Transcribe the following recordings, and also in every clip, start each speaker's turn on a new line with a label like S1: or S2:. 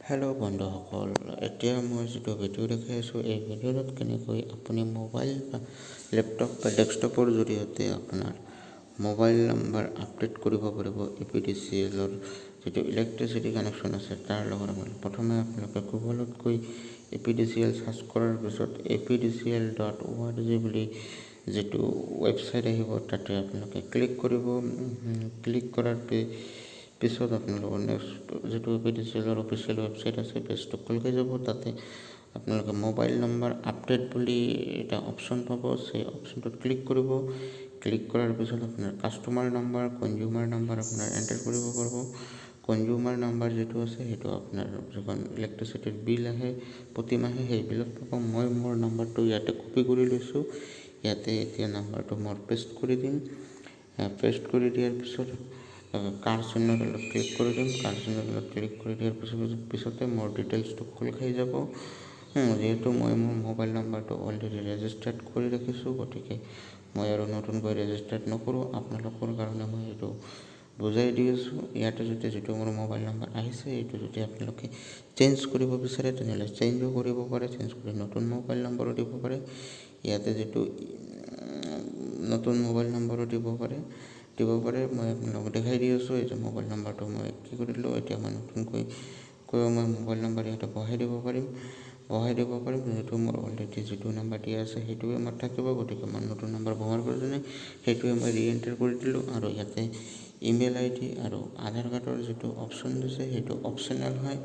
S1: Hello' বন্ধুসকল, এতিয়া মই যিটো ভিডিঅ' দেখাই আছোঁ এই ভিডিঅ'ত কেনেকৈ আপুনি মোবাইল বা লেপটপ বা ডেস্কটপৰ জৰিয়তে আপোনাৰ মোবাইল নম্বৰ আপডেট কৰিব পাৰিব। APDCLৰ যিটো ইলেক্ট্ৰিচিটি কানেকশ্যন আছে তাৰ লগত প্ৰথমে আপোনালোকে গুগলত গৈ APDCL চাৰ্চ কৰাৰ পিছত apdcl.org বুলি যিটো ৱেবছাইট আহিব তাতে আপোনালোকে ক্লিক কৰিব। ক্লিক কৰাৰ পিছত আপোনালোকৰ নেক্সট যিটো APDCLৰ অফিচিয়েল ৱেবছাইট আছে পেজটো খোলকে যাব। তাতে আপোনালোকে মোবাইল নম্বৰ আপডেট বুলি এটা অপশ্যন পাব, সেই অপশ্যনটোত ক্লিক কৰিব। ক্লিক কৰাৰ পিছত আপোনাৰ কাষ্টমাৰ নম্বৰ, কনজিউমাৰ নম্বৰ আপোনাৰ এণ্টাৰ কৰিব পাৰিব। কনজিউমাৰ নম্বৰ যিটো আছে সেইটো আপোনাৰ যিখন ইলেক্ট্ৰিচিটিৰ বিল আহে প্ৰতিমাহে সেই বিলত পাব। মই মোৰ নম্বৰটো ইয়াতে কপি কৰি লৈছোঁ। ইয়াতে এতিয়া নম্বৰটো মই পেষ্ট কৰি দিম। পেষ্ট কৰি দিয়াৰ পিছত কাৰ চিহ্নডালত ক্লিক কৰি দিম। কাৰ চিহ্নডালত ক্লিক কৰি দিয়াৰ পিছতে মোৰ ডিটেইলছটো খোল খাই যাব। যিহেতু মই মোৰ মোবাইল নম্বৰটো অলৰেডি ৰেজিষ্টাৰ্ড কৰি ৰাখিছোঁ, গতিকে মই আৰু নতুনকৈ ৰেজিষ্টাৰ্ড নকৰোঁ। আপোনালোকৰ কাৰণে মই এইটো বুজাই দি আছোঁ। ইয়াতে যদি যিটো মোৰ মোবাইল নম্বৰ আহিছে এইটো যদি আপোনালোকে চেঞ্জ কৰিব বিচাৰে তেনেহ'লে চেঞ্জো কৰিব পাৰে, চেঞ্জ কৰি নতুন মোবাইল নম্বৰো দিব পাৰে। ইয়াতে যিটো নতুন মোবাইল নম্বৰো দিব পাৰে। মই আপোনালোকক দেখাই দি আছোঁ। এই যে মোবাইল নম্বৰটো মই কি কৰিলোঁ, এতিয়া মই নতুনকৈ মই মোবাইল নম্বৰ ইয়াতে বহাই দিব পাৰিম। যিহেতু মোৰ অলৰেডি যিটো নম্বৰ দিয়া আছে সেইটোৱে মোৰ থাকিব, গতিকে মই নতুন নম্বৰ বহোৱাৰ প্ৰয়োজনে সেইটোৱে মই ৰিএণ্টাৰ কৰি দিলোঁ। আৰু ইয়াতে ইমেইল ID আৰু আধাৰ কাৰ্ডৰ যিটো অপশ্যন দিছে সেইটো অপশ্যনেল হয়।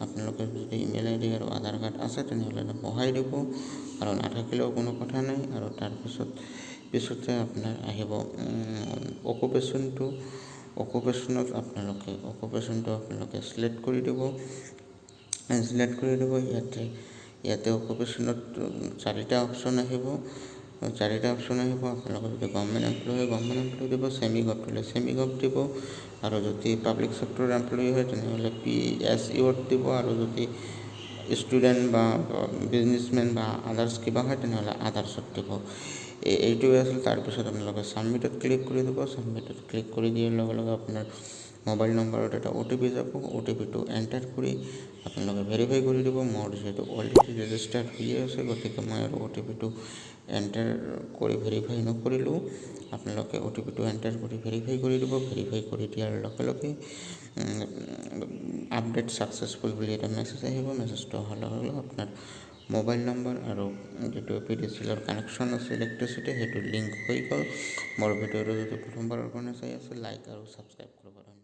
S1: আপোনালোকে যদি ইমেইল ID আৰু আধাৰ কাৰ্ড আছে তেনেহ'লে বহাই দিব, আৰু নাথাকিলেও কোনো কথা নাই। আৰু পিছতে আপোনাৰ আহিব অকুপেশ্যনত আপোনালোকে চিলেক্ট কৰি দিব। ইয়াতে অকুপেশ্যনত চাৰিটা অপশ্যন আহিব। আপোনালোকে যদি গভৰ্ণমেণ্ট এমপ্লয়ী দিব, ছেমি গভ দিলে ছেমি গভ দিব, আৰু যদি পাব্লিক ছেক্টৰ এমপ্লয়ী হয় তেনেহ'লে PSUত দিব, আৰু যদি ষ্টুডেণ্ট বা বিজনেছমেন বা আদাৰ্ছ কিবা হয় তেনেহ'লে আদাৰ্ছত দিব। এইটোৱে আছিল। তাৰপিছত আপোনালোকে ছাবমিটত ক্লিক কৰি দিব। ছাবমিটত ক্লিক কৰি দিয়াৰ লগে লগে আপোনাৰ মোবাইল নম্বৰত এটা OTP যাব। OTPটো এণ্টাৰ কৰি আপোনালোকে ভেৰিফাই কৰি দিব। মোৰ যিহেতু অলৰেডি ৰেজিষ্টাৰ্ড হৈয়ে আছে, গতিকে মই আৰু OTPটো এণ্টাৰ কৰি ভেৰিফাই নকৰিলোঁ। আপোনালোকে OTPটো এণ্টাৰ কৰি ভেৰিফাই কৰি দিব। ভেৰিফাই কৰি দিয়াৰ লগে লগে আপডেট ছাকচেছফুল বুলি এটা মেছেজ আহিব। মেছেজটো অহাৰ লগে লগে আপোনাৰ মোবাইল নম্বৰ আৰু যিটো APDCLৰ কানেকশ্যন আছে ইলেক্ট্ৰিচিটি সেইটো লিংক হৈ গ'ল। মোৰ ভিডিঅ'টো যদি প্ৰথমবাৰৰ কাৰণে চাই আছে লাইক আৰু ছাবস্ক্ৰাইব কৰিব।